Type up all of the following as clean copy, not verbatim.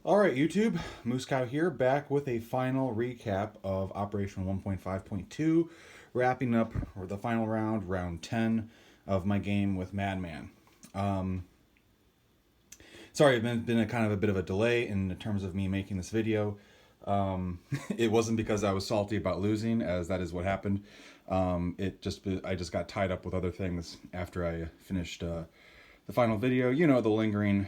All right, YouTube, Moose Cow here, back with a final recap of Operation 1.5.2, wrapping up the final round, round 10 of my game with Madman. Um, Sorry, it's been a kind of a bit of a delay in terms of me making this video. It wasn't because I was salty about losing, as that is what happened. I just got tied up with other things after I finished the final video. You know, the lingering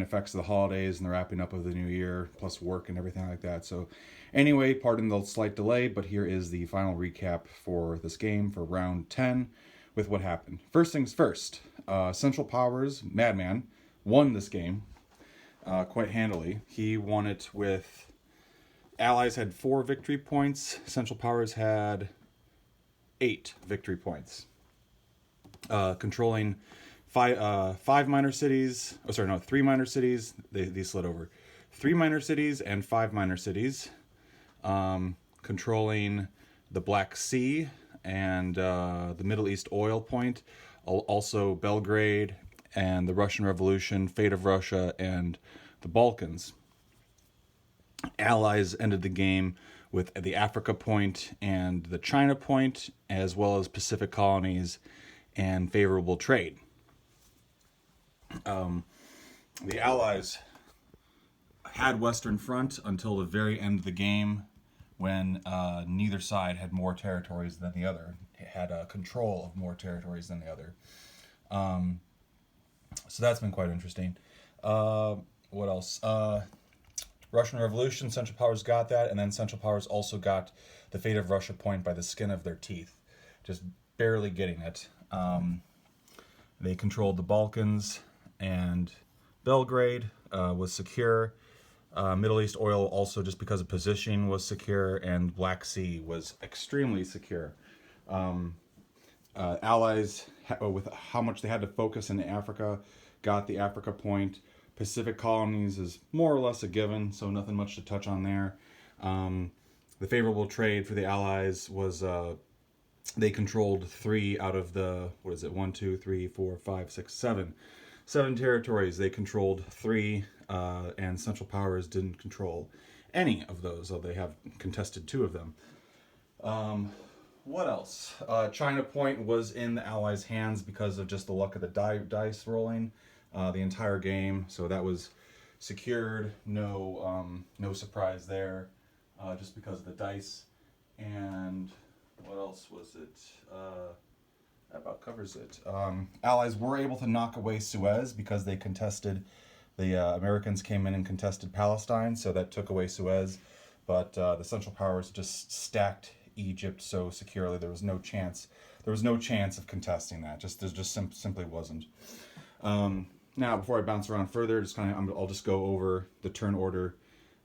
effects of the holidays and the wrapping up of the new year, plus work and everything like that. So, anyway, pardon the slight delay, but here is the final recap for this game for round 10 with what happened. First things first, Central Powers Madman won this game quite handily. He won it with Allies had 4 victory points. Central Powers had 8 victory points, controlling five minor cities. Oh, sorry, no, 3 minor cities. They slid over 3 minor cities and 5 minor cities, controlling the Black Sea and the Middle East oil point, also Belgrade and the Russian Revolution, fate of Russia, and the Balkans. Allies ended the game with the Africa point and the China point, as well as Pacific colonies and favorable trade. The Allies had Western Front until the very end of the game, when neither side had more territories than the other, had control of more territories than the other. So that's been quite interesting. What else? Russian Revolution, Central Powers got that, and then Central Powers also got the fate of Russia point by the skin of their teeth, just barely getting it. They controlled the Balkans, and Belgrade was secure. Middle East oil also, just because of positioning, was secure, and Black Sea was extremely secure. Allies, with how much they had to focus in Africa, got the Africa point. Pacific colonies is more or less a given, so nothing much to touch on there. The favorable trade for the Allies was they controlled 3 out of the, 1, 2, 3, 4, 5, 6, 7. 7 territories. They controlled 3, and Central Powers didn't control any of those, though they have contested 2 of them. What else? China Point was in the Allies' hands because of just the luck of the dice rolling the entire game, so that was secured. No surprise there, just because of the dice. And what else was it? That about covers it. Allies were able to knock away Suez because they contested. The Americans came in and contested Palestine, so that took away Suez. But the Central Powers just stacked Egypt so securely there was no chance. There was no chance of contesting that. Simply wasn't. Now, before I bounce around further, I'll just go over the turn order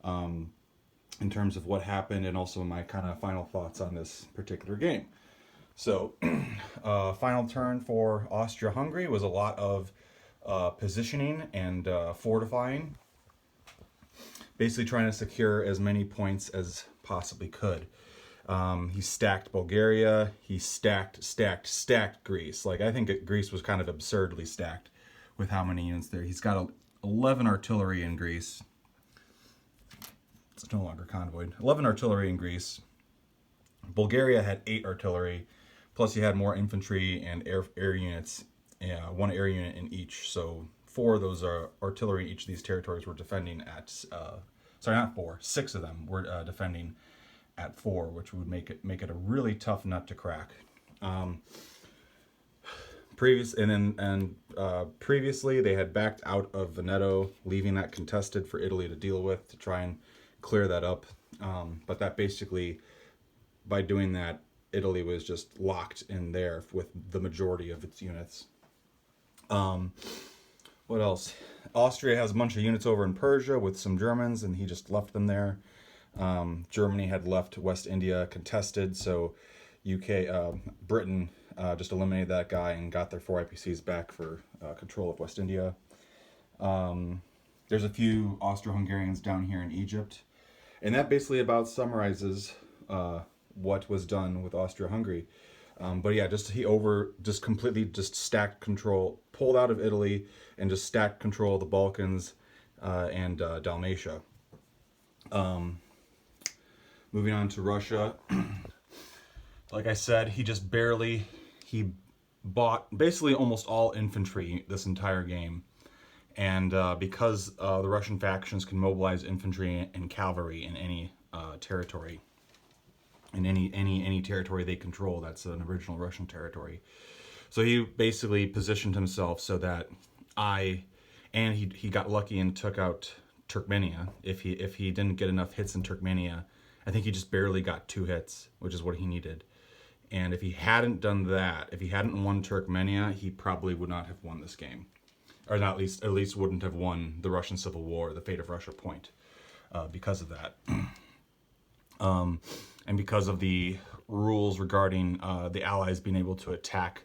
in terms of what happened, and also my kind of final thoughts on this particular game. So, final turn for Austria-Hungary was a lot of positioning and fortifying, basically trying to secure as many points as possibly could. He stacked Bulgaria. He stacked Greece. Like, I think Greece was kind of absurdly stacked with how many units there. He's got 11 artillery in Greece. It's no longer convoyed. 11 artillery in Greece. Bulgaria had 8 artillery, plus he had more infantry and air units, 1 air unit in each. So 4 of those are artillery in each of these territories were defending at, sorry, not 4, 6 of them were defending at 4, which would make it a really tough nut to crack. Previously, they had backed out of Veneto, leaving that contested for Italy to deal with, to try and clear that up. But that basically, by doing that, Italy was just locked in there with the majority of its units. What else? Austria has a bunch of units over in Persia with some Germans, and he just left them there. Germany had left West India contested, so Britain just eliminated that guy and got their 4 IPCs back for control of West India. There's a few Austro-Hungarians down here in Egypt, and that basically about summarizes what was done with Austria-Hungary. But yeah, just completely stacked control, pulled out of Italy, and just stacked control of the Balkans, and Dalmatia. Moving on to Russia, like I said, he bought basically almost all infantry this entire game. And because the Russian factions can mobilize infantry and cavalry in any territory, in any territory they control, that's an original Russian territory. So he basically positioned himself so that he got lucky and took out Turkmenia. If he didn't get enough hits in Turkmenia, I think he just barely got 2 hits, which is what he needed. And if he hadn't done that, if he hadn't won Turkmenia, he probably would not have won this game, or not at least wouldn't have won the Russian Civil War, the Fate of Russia point, because of that. And because of the rules regarding the Allies being able to attack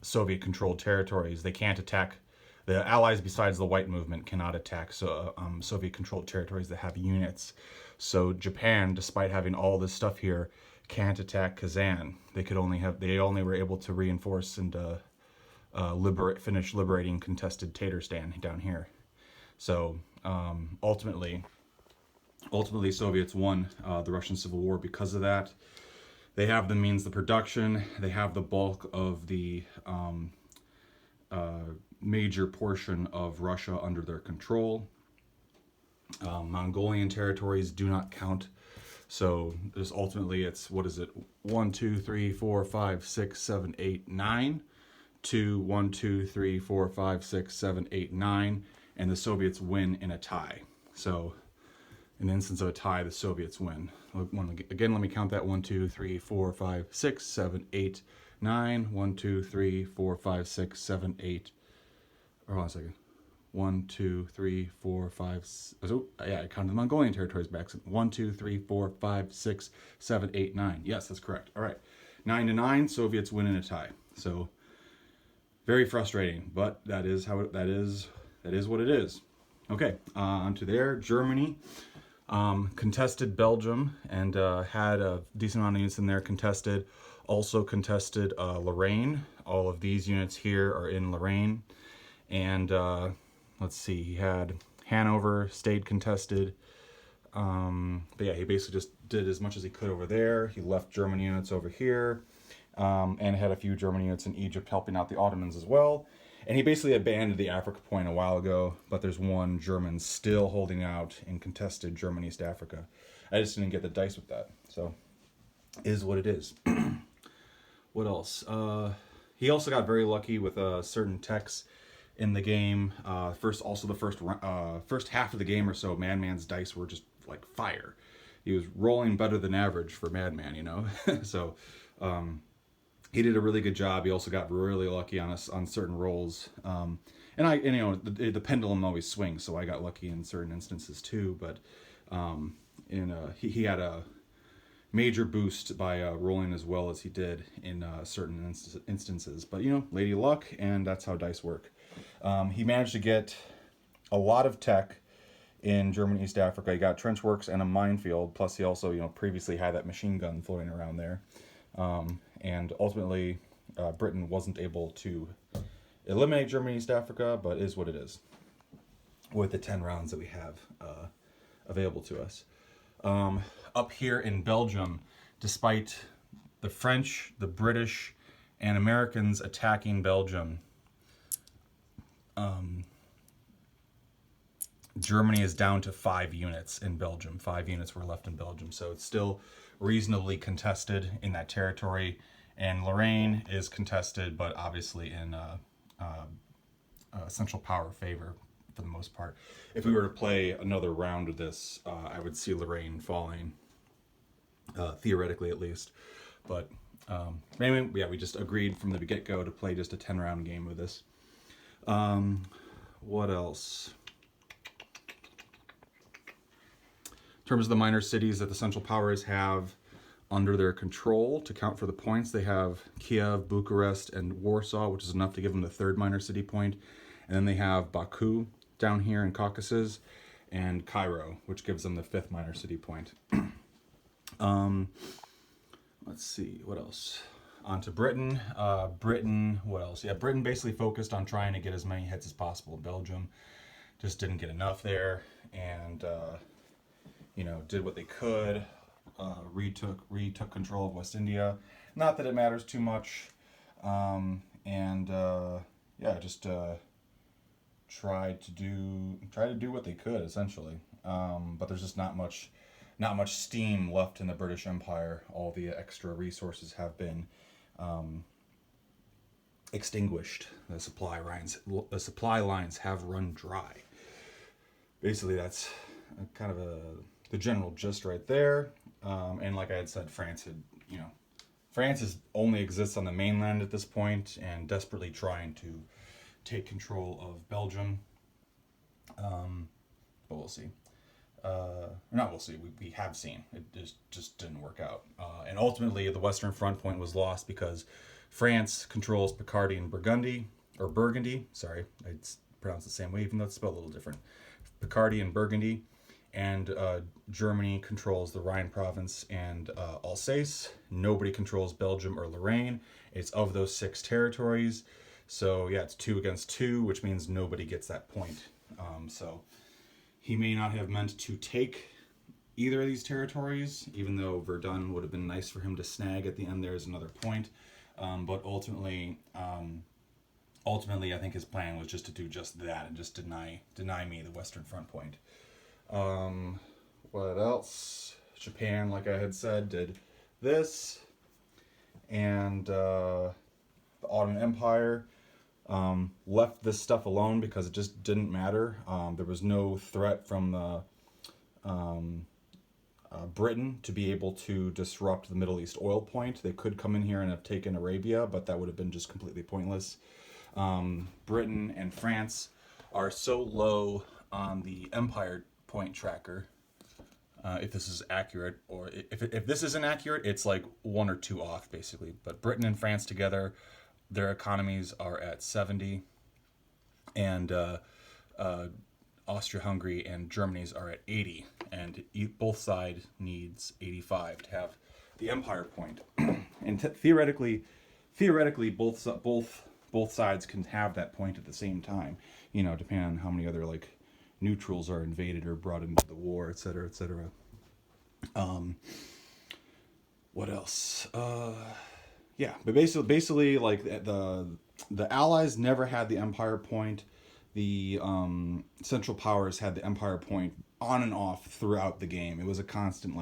Soviet-controlled territories, they can't attack. The Allies, besides the White Movement, cannot attack Soviet-controlled territories that have units. So Japan, despite having all this stuff here, can't attack Kazan. They only were able to reinforce and finish liberating contested Tatarstan down here. So ultimately Soviets won the Russian Civil War because of that. They have the means of production. They have the bulk of the major portion of Russia under their control. Mongolian territories do not count. So there's ultimately, it's, what is it? 1, 2, 3, 4, 5, 6, 7, 8, 9. 2, 1, 2, 3, 4, 5, 6, 7, 8, 9. And the Soviets win in a tie. So in the instance of a tie, the Soviets win. Again, let me count that. 1, 2, 3, 4, 5, 6, 7, 8, 9. 1, 2, 3, 4, 5, 6, 7, 8. Hold on a second. 1, 2, 3, 4, 5. Oh, yeah, I counted the Mongolian territories back. 1, 2, 3, 4, 5, 6, 7, 8, 9. Yes, that's correct. All right. 9-9, Soviets win in a tie. So very frustrating, but that is what it is. Okay, on to there. Germany contested Belgium and had a decent amount of units in there contested. Also contested Lorraine. All of these units here are in Lorraine. And let's see, he had Hanover, stayed contested. But yeah, he basically just did as much as he could over there. He left German units over here, and had a few German units in Egypt helping out the Ottomans as well. And he basically abandoned the Africa point a while ago, but there's one German still holding out in contested German East Africa. I just didn't get the dice with that, so is what it is. What else? He also got very lucky with certain techs in the game. First half of the game or so, Madman's dice were just like fire. He was rolling better than average for Madman, you know. So he did a really good job. He also got really lucky on certain rolls. And you know, the pendulum always swings, so I got lucky in certain instances too. But he had a major boost by rolling as well as he did in certain instances. But you know, lady luck, and that's how dice work. He managed to get a lot of tech in German East Africa. He got trench works and a minefield, plus he also, you know, previously had that machine gun floating around there. And ultimately, Britain wasn't able to eliminate German East Africa, but is what it is with the 10 rounds that we have available to us. Up here in Belgium, despite the French, the British, and Americans attacking Belgium, Germany is down to 5 units in Belgium. 5 units were left in Belgium, so it's still reasonably contested in that territory. And Lorraine is contested, but obviously in Central Power favor for the most part. If we were to play another round of this, I would see Lorraine falling, theoretically at least. But anyway, yeah, we just agreed from the get-go to play just a 10-round game with this. What else? In terms of the minor cities that the Central Powers have under their control to count for the points, they have Kiev, Bucharest, and Warsaw, which is enough to give them the 3rd minor city point. And then they have Baku down here in Caucasus, and Cairo, which gives them the 5th minor city point. Let's see, what else? onto Britain. Britain, what else? Yeah, Britain basically focused on trying to get as many hits as possible in Belgium. Just didn't get enough there, and did what they could. Retook control of West India. Not that it matters too much, just tried to do what they could essentially. But there's just not much steam left in the British Empire. All the extra resources have been extinguished. The supply lines have run dry. Basically, that's kind of the general gist right there. And like I had said, France only exists on the mainland at this point, and desperately trying to take control of Belgium. But we'll see. Not we'll see. We have seen it just didn't work out. And ultimately, the Western Front point was lost because France controls Picardy and Burgundy. Sorry, it's pronounced the same way, even though it's spelled a little different. Picardy and Burgundy, and Germany controls the Rhine province and Alsace. Nobody controls Belgium or Lorraine. It's of those 6 territories. So yeah, it's 2 against 2, which means nobody gets that point. So he may not have meant to take either of these territories, even though Verdun would have been nice for him to snag at the end. There's another point. But ultimately, I think his plan was just to do just that and just deny me the Western Front point. What else? Japan, like I had said, did this. And the Ottoman Empire left this stuff alone because it just didn't matter. There was no threat from the Britain to be able to disrupt the Middle East oil point. They could come in here and have taken Arabia, but that would have been just completely pointless. Britain and France are so low on the empire point tracker. If this is accurate, or if this isn't accurate, it's like 1 or 2 off basically. But Britain and France together, their economies are at 70, and Austria-Hungary and Germany's are at 80, and both sides needs 85 to have the empire point. And theoretically, both sides can have that point at the same time. Depending on how many other neutrals are invaded or brought into the war, etc., etc. What else? Yeah, but basically, the Allies never had the empire point. The Central Powers had the empire point on and off throughout the game. It was a constant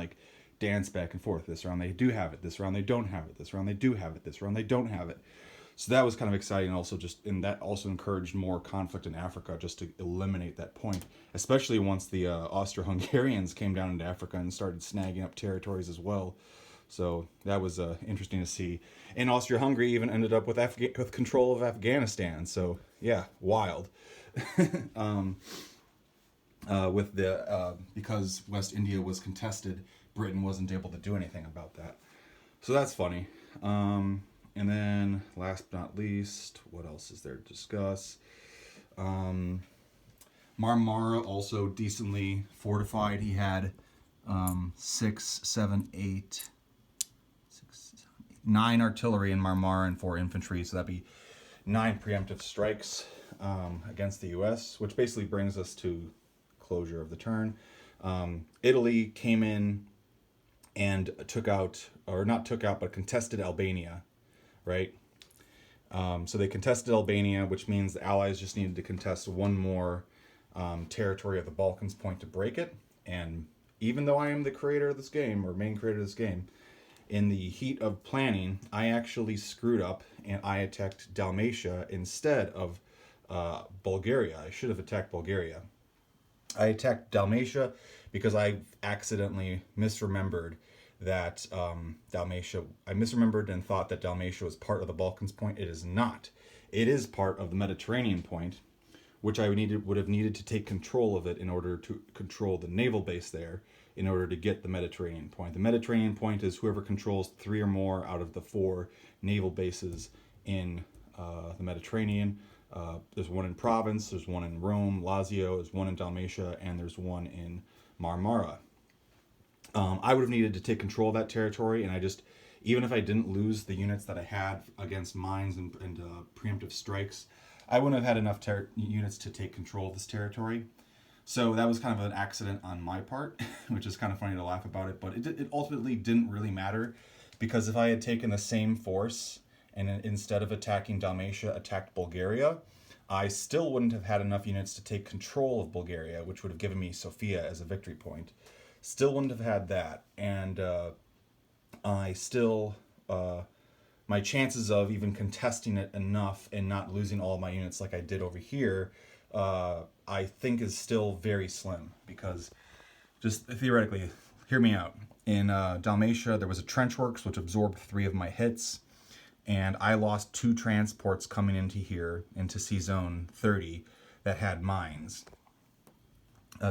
dance back and forth. This round they do have it. This round they don't have it. This round they do have it. This round they don't have it. So that was kind of exciting. And that also encouraged more conflict in Africa, just to eliminate that point. Especially once the Austro-Hungarians came down into Africa and started snagging up territories as well. So that was interesting to see. And Austria-Hungary even ended up with control of Afghanistan. So yeah, wild. Because West India was contested, Britain wasn't able to do anything about that. So that's funny. And then, last but not least, what else is there to discuss? Marmara also decently fortified. He had 9 artillery in Marmara and 4 infantry, so that'd be 9 preemptive strikes against the U.S., which basically brings us to closure of the turn. Italy came in and contested Albania, right? So they contested Albania, which means the Allies just needed to contest one more territory of the Balkans point to break it. And even though I am the creator of this game, or main creator of this game, in the heat of planning, I actually screwed up and I attacked Dalmatia instead of Bulgaria. I should have attacked Bulgaria. I attacked Dalmatia because I accidentally misremembered that Dalmatia. I misremembered and thought that Dalmatia was part of the Balkans point. It is not. It is part of the Mediterranean point, which I would have needed to take control of it in order to control the naval base there, in order to get the Mediterranean point. The Mediterranean point is whoever controls 3 or more out of the 4 naval bases in the Mediterranean. There's one in Provence, there's one in Rome, Lazio, there's one in Dalmatia, and there's one in Marmara. I would have needed to take control of that territory, and I just, even if I didn't lose the units that I had against mines and preemptive strikes, I wouldn't have had enough units to take control of this territory. So that was kind of an accident on my part, which is kind of funny to laugh about it, but it ultimately didn't really matter, because if I had taken the same force and instead of attacking Dalmatia, attacked Bulgaria, I still wouldn't have had enough units to take control of Bulgaria, which would have given me Sofia as a victory point. Still wouldn't have had that, and I still, my chances of even contesting it enough and not losing all of my units like I did over here, I think is still very slim, because just theoretically, hear me out. In Dalmatia, there was a trench works which absorbed 3 of my hits, and I lost 2 transports coming into here, into C-Zone 30, that had mines.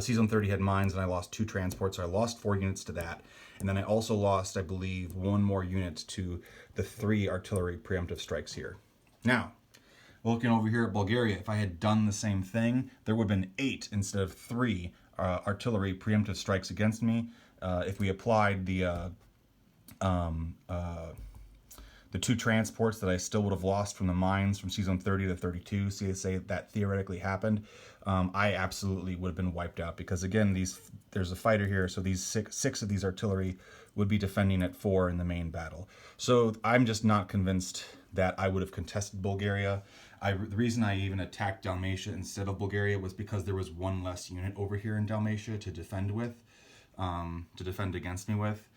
C-Zone 30 had mines, and I lost 2 transports, so I lost 4 units to that. And then I also lost, I believe, 1 more unit to the 3 artillery preemptive strikes here. Now, looking over here at Bulgaria, if I had done the same thing, there would have been 8 instead of 3 artillery preemptive strikes against me. If we applied the 2 transports that I still would have lost from the mines from C-Zone 30 to 32, say that theoretically happened, I absolutely would have been wiped out, because again, there's a fighter here, so these six of these artillery would be defending at 4 in the main battle. So I'm just not convinced that I would have contested Bulgaria. The reason I even attacked Dalmatia instead of Bulgaria was because there was 1 less unit over here in Dalmatia to defend with, to defend against me with.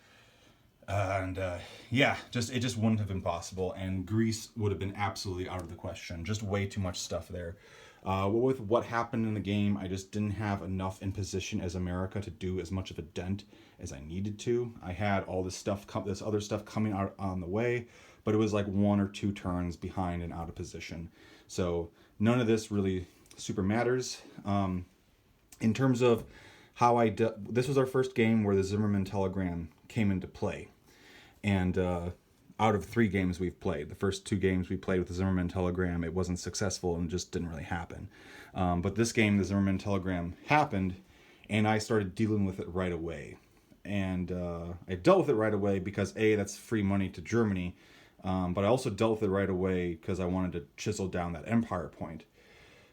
Yeah, it just wouldn't have been possible, and Greece would have been absolutely out of the question. Just way too much stuff there. With what happened in the game, I just didn't have enough in position as America to do as much of a dent as I needed to. I had all this stuff, this other stuff coming out on the way, but it was like 1 or 2 turns behind and out of position. So none of this really super matters. In terms of how this was our first game where the Zimmerman telegram came into play. And out of 3 games we've played, the first 2 games we played with the Zimmerman telegram, it wasn't successful and just didn't really happen. But this game, the Zimmerman telegram happened, and I started dealing with it right away. And I dealt with it right away because, A, that's free money to Germany, but I also dealt with it right away because I wanted to chisel down that empire point.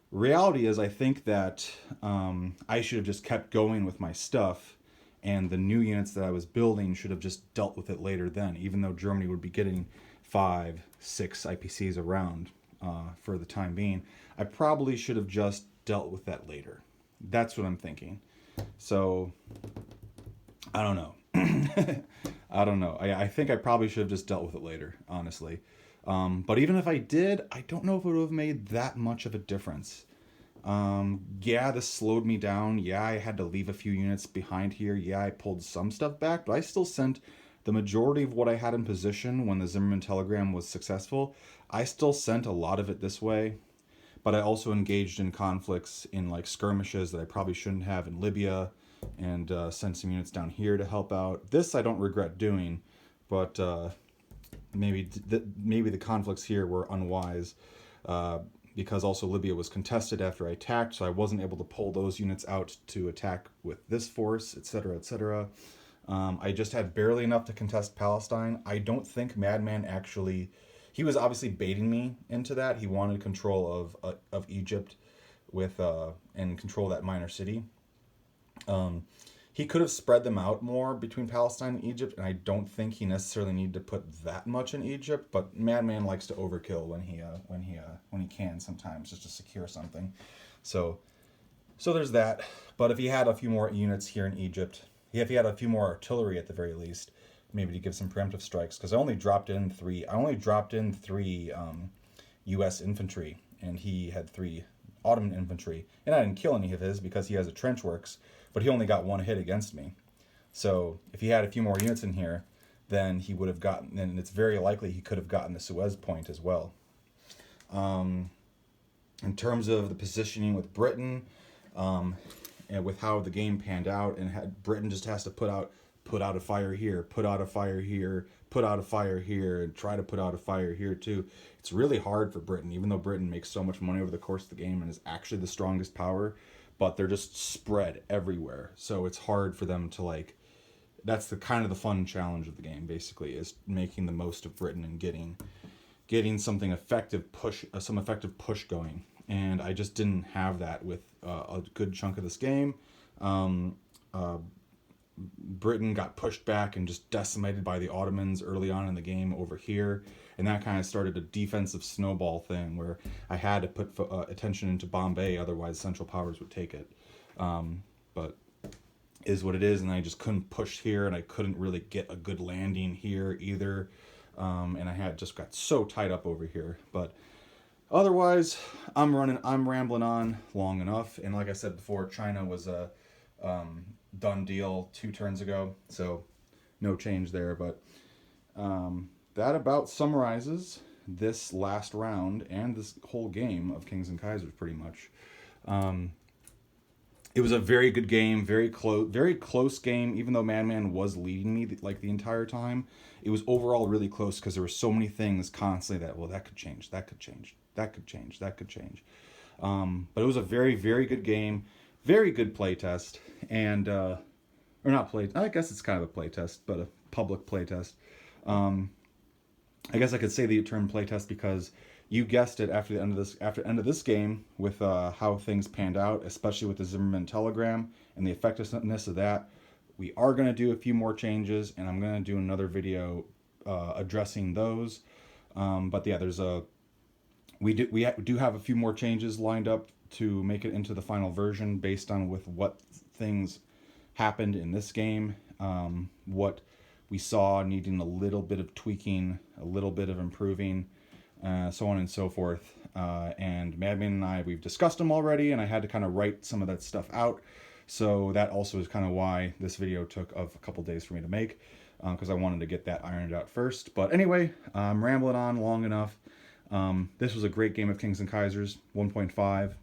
Reality is, I think that I should have just kept going with my stuff, and the new units that I was building should have just dealt with it later then, even though Germany would be getting 5, 6 IPCs around for the time being. I probably should have just dealt with that later. That's what I'm thinking. So, I don't know. I don't know. I think I probably should have just dealt with it later, honestly. But even if I did, I don't know if it would have made that much of a difference. Yeah, this slowed me down. Yeah, I had to leave a few units behind here. Yeah, I pulled some stuff back, but I still sent the majority of what I had in position when the Zimmerman telegram was successful. I still sent a lot of it this way, but I also engaged in conflicts in like skirmishes that I probably shouldn't have in Libya, and sent some units down here to help out. This I don't regret doing, but maybe the conflicts here were unwise. Because also Libya was contested after I attacked, so I wasn't able to pull those units out to attack with this force, etc., etc. I just had barely enough to contest Palestine. I don't think Madman actually... He was obviously baiting me into that. He wanted control of Egypt with and control that minor city. He could have spread them out more between Palestine and Egypt, and I don't think he necessarily needed to put that much in Egypt. But Madman likes to overkill when he can sometimes, just to secure something. So there's that. But if he had a few more units here in Egypt, if he had a few more artillery at the very least, maybe to give some preemptive strikes, because I only dropped in 3 U.S. infantry, and he had 3 Ottoman infantry, and I didn't kill any of his because he has a trench works, but he only got 1 hit against me. So if he had a few more units in here, then he would have gotten, and it's very likely he could have gotten the Suez point as well. In terms of the positioning with Britain, and with how the game panned out, and Britain just has to put out a fire here, put out a fire here, put out a fire here, and try to put out a fire here too. It's really hard for Britain, even though Britain makes so much money over the course of the game and is actually the strongest power, but they're just spread everywhere. So it's hard for them to that's the kind of the fun challenge of the game, basically, is making the most of Britain and getting something effective some effective push going. And I just didn't have that with a good chunk of this game. Britain got pushed back and just decimated by the Ottomans early on in the game over here, and that kind of started a defensive snowball thing where I had to put attention into Bombay, otherwise Central Powers would take it. But is what it is, and I just couldn't push here, and I couldn't really get a good landing here either, and I had just got so tied up over here. But otherwise, I'm rambling on long enough, and like I said before, China was a done deal 2 turns ago, so no change there. But that about summarizes this last round and this whole game of Kings and Kaisers pretty much. It was a very good game, very close game. Even though Madman was leading me like the entire time, it was overall really close because there were so many things constantly that, well, that could change, that could change, that could change, that could change. But it was a very, very good game, very good play test, and or not play. I guess it's kind of a play test, but a public play test. I guess I could say the term play test because you guessed it after the end of this game with how things panned out, especially with the Zimmerman telegram and the effectiveness of that. We are going to do a few more changes, and I'm going to do another video addressing those. But yeah, we do have a few more changes lined up to make it into the final version based on with what things happened in this game, what we saw needing a little bit of tweaking, a little bit of improving, so on and so forth. And Madman and I, we've discussed them already, and I had to kind of write some of that stuff out. So that also is kind of why this video took a couple days for me to make, because I wanted to get that ironed out first. But anyway, I'm rambling on long enough. This was a great game of Kings and Kaisers 1.5,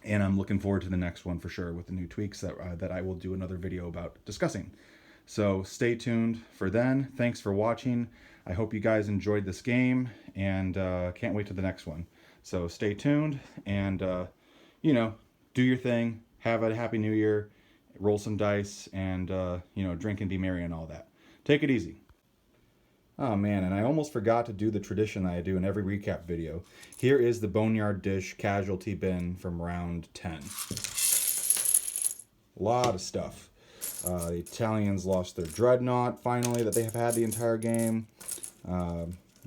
and I'm looking forward to the next one for sure with the new tweaks that I will do another video about discussing. So stay tuned for then. Thanks for watching. I hope you guys enjoyed this game, and can't wait to the next one. So stay tuned, and you know, do your thing. Have a happy new year. Roll some dice, and you know, drink and be merry and all that. Take it easy. Oh man, and I almost forgot to do the tradition I do in every recap video. Here is the Boneyard Dish casualty bin from round 10. A lot of stuff. The Italians lost their dreadnought, finally, that they have had the entire game.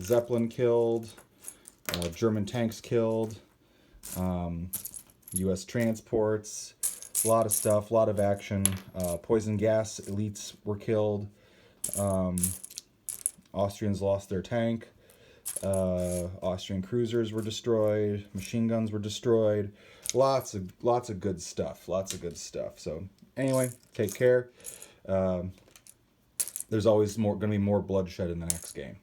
Zeppelin killed. German tanks killed. U.S. transports. A lot of stuff, a lot of action. Poison gas elites were killed. Austrians lost their tank. Austrian cruisers were destroyed. Machine guns were destroyed. Lots of good stuff. Lots of good stuff. So anyway, take care. There's always going to be more bloodshed in the next game.